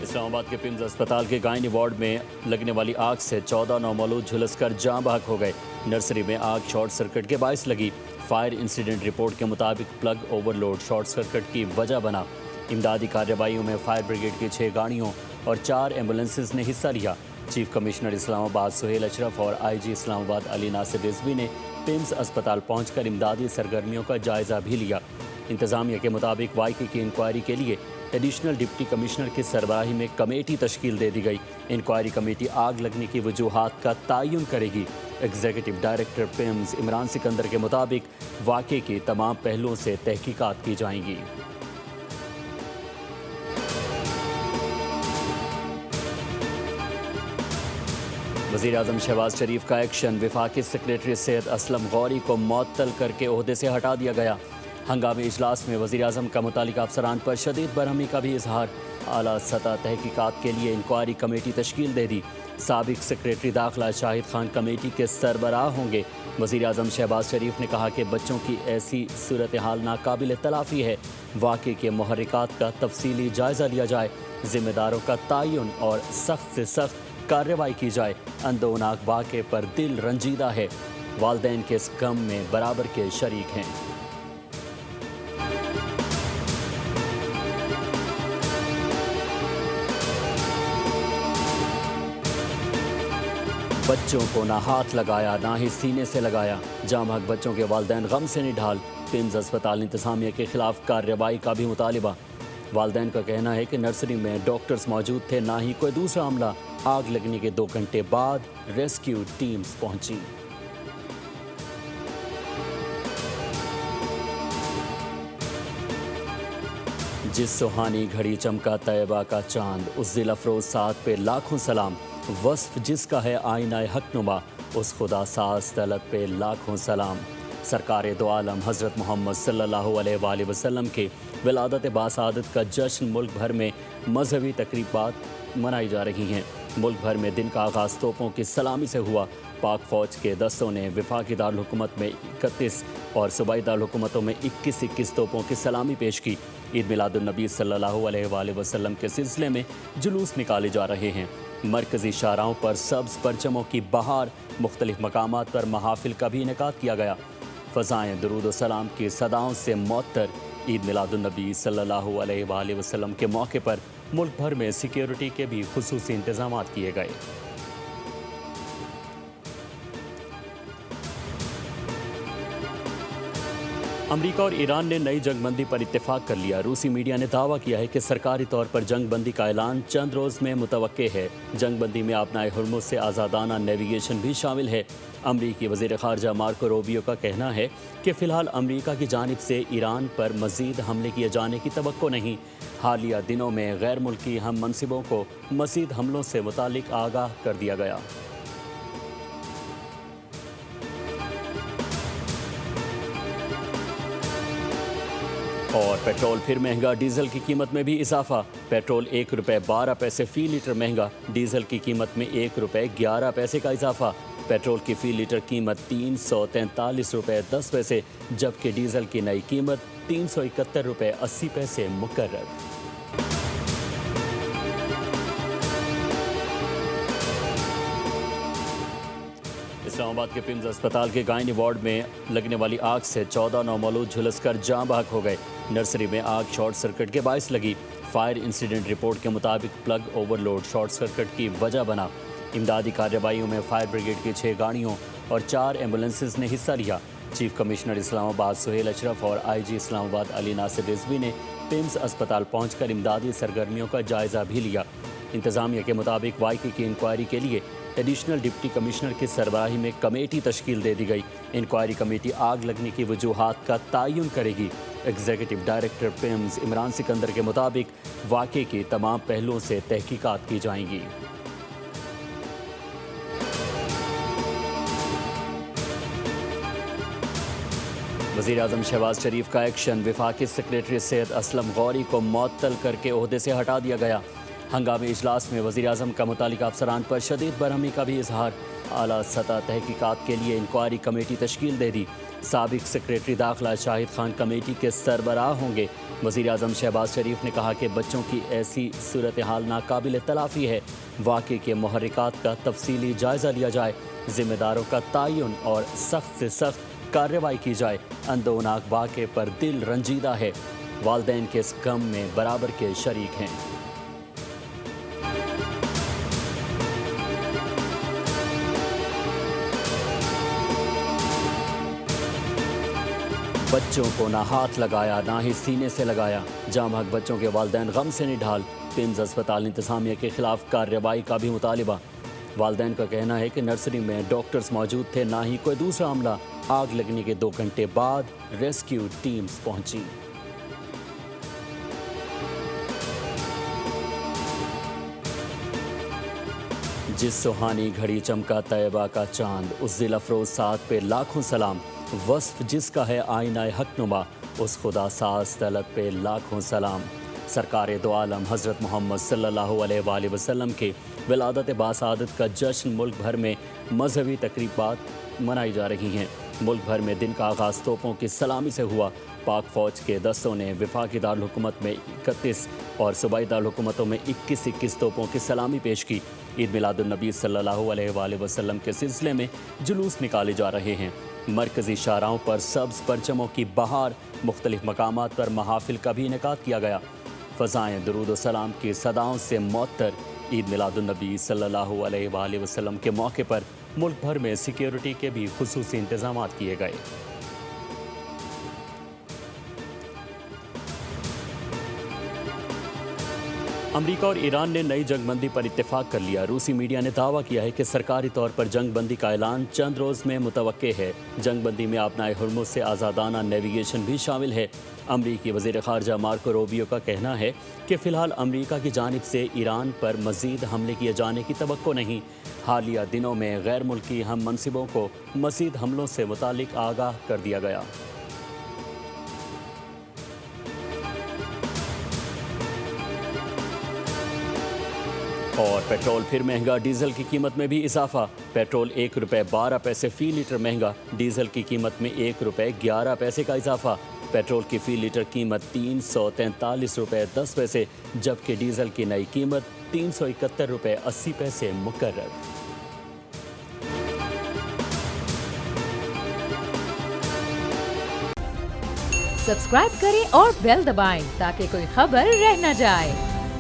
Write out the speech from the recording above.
اسلام آباد کے پیمز اسپتال کے گائنی وارڈ میں لگنے والی آگ سے 14 نومولود جھلس کر جاں بحق ہو گئے۔ نرسری میں آگ شارٹ سرکٹ کے باعث لگی۔ فائر انسیڈنٹ رپورٹ کے مطابق plug overload short circuit کی وجہ بنا۔ امدادی کارروائیوں میں فائر بریگیڈ کی 6 گاڑیوں اور 4 ایمبولینسز نے حصہ لیا۔ چیف کمشنر اسلام آباد سہیل اشرف اور آئی جی اسلام آباد علی ناصر رضوی نے پیمز اسپتال پہنچ کر امدادی سرگرمیوں کا جائزہ بھی لیا۔ انتظامیہ کے مطابق واقعے کی انکوائری کے لیے ایڈیشنل ڈپٹی کمشنر کی سربراہی میں کمیٹی تشکیل دے دی گئی۔ انکوائری کمیٹی آگ لگنے کی وجوہات کا تعین کرے گی۔ ایگزیکٹو ڈائریکٹر پیمز عمران سکندر کے مطابق واقعے کی تمام پہلوؤں سے تحقیقات کی جائیں گی۔ وزیر اعظم شہباز شریف کا ایکشن، وفاقی سیکریٹری صحت اسلم غوری کو معطل کر کے عہدے سے ہٹا دیا گیا۔ ہنگامی اجلاس میں وزیر اعظم کا متعلقہ افسران پر شدید برہمی کا بھی اظہار۔ اعلیٰ سطح تحقیقات کے لیے انکوائری کمیٹی تشکیل دے دی۔ سابق سیکریٹری داخلہ شاہد خان کمیٹی کے سربراہ ہوں گے۔ وزیر اعظم شہباز شریف نے کہا کہ بچوں کی ایسی صورتحال ناقابل تلافی ہے۔ واقعے کے محرکات کا تفصیلی جائزہ لیا جائے، ذمہ داروں کا تعین اور سخت سے سخت کارروائی کی جائے۔ اندوناک واقعے پر دل رنجیدہ ہے، والدین کے اس غم میں برابر کے شریک ہیں۔ بچوں کو نہ ہاتھ لگایا نہ ہی سینے سے لگایا، جاں بحق بچوں کے والدین غم سے نڈھال۔ پیمز اسپتال انتظامیہ کے خلاف کارروائی کا بھی مطالبہ۔ والدین کا کہنا ہے کہ نرسری میں ڈاکٹرز موجود تھے، نہ ہی کوئی دوسرا عملہ۔ آگ لگنے کے 2 گھنٹے بعد ریسکیو ٹیمز پہنچی۔ جس سہانی گھڑی چمکا طیبہ کا چاند، اس دل افروز ساتھ پہ لاکھوں سلام۔ وصف جس کا ہے آئینہ حق نما، اس خدا ساز طلعت پہ لاکھوں سلام۔ سرکار دو عالم حضرت محمد صلی اللہ علیہ وآلہ وسلم کے ولادت باسعادت کا جشن ملک بھر میں مذہبی تقریبات منائی جا رہی ہیں۔ ملک بھر میں دن کا آغاز توپوں کی سلامی سے ہوا۔ پاک فوج کے دستوں نے وفاقی دارالحکومت میں 31 اور صوبائی دارالحکومتوں میں 21 توپوں کی سلامی پیش کی۔ عید میلاد النبی صلی اللہ علیہ وآلہ وسلم کے سلسلے میں جلوس نکالے جا رہے ہیں۔ مرکزی شاہراہوں پر سبز پرچموں کی بہار، مختلف مقامات پر محافل کا بھی انعقاد کیا گیا۔ فضائیں درود و سلام کی صداؤں سے معطر۔ عید میلاد النبی صلی اللہ علیہ وآلہ وسلم کے موقع پر ملک بھر میں سیکیورٹی کے بھی خصوصی انتظامات کیے گئے۔ امریکہ اور ایران نے نئی جنگ بندی پر اتفاق کر لیا۔ روسی میڈیا نے دعویٰ کیا ہے کہ سرکاری طور پر جنگ بندی کا اعلان چند روز میں متوقع ہے۔ جنگ بندی میں آبنائے ہرمز سے آزادانہ نیویگیشن بھی شامل ہے۔ امریکی وزیر خارجہ مارکو روبیو کا کہنا ہے کہ فی الحال امریکہ کی جانب سے ایران پر مزید حملے کیے جانے کی توقع نہیں۔ حالیہ دنوں میں غیر ملکی ہم منصبوں کو مزید حملوں سے متعلق آگاہ کر دیا گیا۔ اور پیٹرول پھر مہنگا، ڈیزل کی قیمت میں بھی اضافہ۔ پیٹرول 1 روپے 12 پیسے فی لیٹر مہنگا، ڈیزل کی قیمت میں 1 روپے 11 پیسے کا اضافہ۔ پیٹرول کی فی لیٹر قیمت 343 روپے 10 پیسے، جبکہ ڈیزل کی نئی قیمت 371 روپے 80 پیسے مقرر۔ اسلام آباد کے پیمز اسپتال کے گائنی وارڈ میں لگنے والی آگ سے 14 نومولود جھلس کر جاں بحق ہو گئے۔ نرسری میں آگ شارٹ سرکٹ کے باعث لگی۔ فائر انسیڈنٹ رپورٹ کے مطابق plug overload short circuit کی وجہ بنا۔ امدادی کارروائیوں میں فائر بریگیڈ کی 6 گاڑیوں اور 4 ایمبولینسز نے حصہ لیا۔ چیف کمشنر اسلام آباد سہیل اشرف اور آئی جی اسلام آباد علی ناصر رضوی نے پیمز اسپتال پہنچ کر امدادی سرگرمیوں کا جائزہ بھی لیا۔ انتظامیہ کے مطابق واقعے کی انکوائری کے لیے ایڈیشنل ڈپٹی کمشنر کی سربراہی میں کمیٹی تشکیل دے دی گئی۔ انکوائری کمیٹی آگ لگنے کی وجوہات کا تعین کرے گی۔ ایگزیکٹو ڈائریکٹر پیمز عمران سکندر کے مطابق واقعے کی تمام پہلوؤں سے تحقیقات کی جائیں گی۔ وزیر اعظم شہباز شریف کا ایکشن، وفاقی سیکریٹری صحت اسلم غوری کو معطل کر کے عہدے سے ہٹا دیا گیا۔ ہنگامی اجلاس میں وزیر اعظم کا متعلقہ افسران پر شدید برہمی کا بھی اظہار۔ اعلیٰ سطح تحقیقات کے لیے انکوائری کمیٹی تشکیل دے دی۔ سابق سیکریٹری داخلہ شاہد خان کمیٹی کے سربراہ ہوں گے۔ وزیراعظم شہباز شریف نے کہا کہ بچوں کی ایسی صورتحال ناقابل تلافی ہے، واقعے کے محرکات کا تفصیلی جائزہ لیا جائے، ذمہ داروں کا تعین اور سخت سے سخت کارروائی کی جائے۔ اندوناک واقعے پر دل رنجیدہ ہے، والدین کے اس غم میں برابر کے شریک ہیں۔ بچوں کو نہ ہاتھ لگایا نہ ہی سینے سے لگایا، جام حق بچوں کے والدین غم سے نڈھال۔ پمز اسپتال انتظامیہ کے خلاف کارروائی کا بھی مطالبہ۔ والدین کا کہنا ہے کہ نرسری میں ڈاکٹرز موجود تھے، نہ ہی کوئی دوسرا عملہ۔ آگ لگنے کے 2 گھنٹے بعد ریسکیو ٹیمز پہنچی۔ جس سہانی گھڑی چمکا طیبہ کا چاند، اس دل افروز ساتھ پہ لاکھوں سلام۔ وصف جس کا ہے آئینہ حق نما، اس خدا ساز طلعت پہ لاکھوں سلام۔ سرکار دو عالم حضرت محمد صلی اللہ علیہ وآلہ وسلم کے ولادت باسعادت کا جشن ملک بھر میں مذہبی تقریبات منائی جا رہی ہیں۔ ملک بھر میں دن کا آغاز توپوں کی سلامی سے ہوا۔ پاک فوج کے دستوں نے وفاقی دارالحکومت میں 31 اور صوبائی دارالحکومتوں میں 21 توپوں کی سلامی پیش کی۔ عید میلاد النبی صلی اللہ علیہ وآلہ وسلم کے سلسلے میں جلوس نکالے جا رہے ہیں۔ مرکزی شاہراہوں پر سبز پرچموں کی بہار، مختلف مقامات پر محافل کا بھی انعقاد کیا گیا۔ فضائیں درود و سلام کی صداؤں سے معطر۔ عید میلاد النبی صلی اللہ علیہ وآلہ وسلم کے موقع پر ملک بھر میں سیکیورٹی کے بھی خصوصی انتظامات کیے گئے۔ امریکہ اور ایران نے نئی جنگ بندی پر اتفاق کر لیا۔ روسی میڈیا نے دعویٰ کیا ہے کہ سرکاری طور پر جنگ بندی کا اعلان چند روز میں متوقع ہے۔ جنگ بندی میں آبنائے ہرمز سے آزادانہ نیویگیشن بھی شامل ہے۔ امریکی وزیر خارجہ مارکو روبیو کا کہنا ہے کہ فی الحال امریکہ کی جانب سے ایران پر مزید حملے کیے جانے کی توقع نہیں۔ حالیہ دنوں میں غیر ملکی ہم منصبوں کو مزید حملوں سے متعلق آگاہ کر دیا گیا۔ اور پیٹرول پھر مہنگا، ڈیزل کی قیمت میں بھی اضافہ۔ پیٹرول 1 روپے 12 پیسے فی لیٹر مہنگا، ڈیزل کی قیمت میں 1 روپے 11 پیسے کا اضافہ۔ پیٹرول کی فی لیٹر قیمت 343 روپے 10 پیسے، جبکہ ڈیزل کی نئی قیمت 371 روپے 80 پیسے مقرر۔ سبسکرائب کریں اور بیل دبائیں تاکہ کوئی خبر رہ نہ جائے۔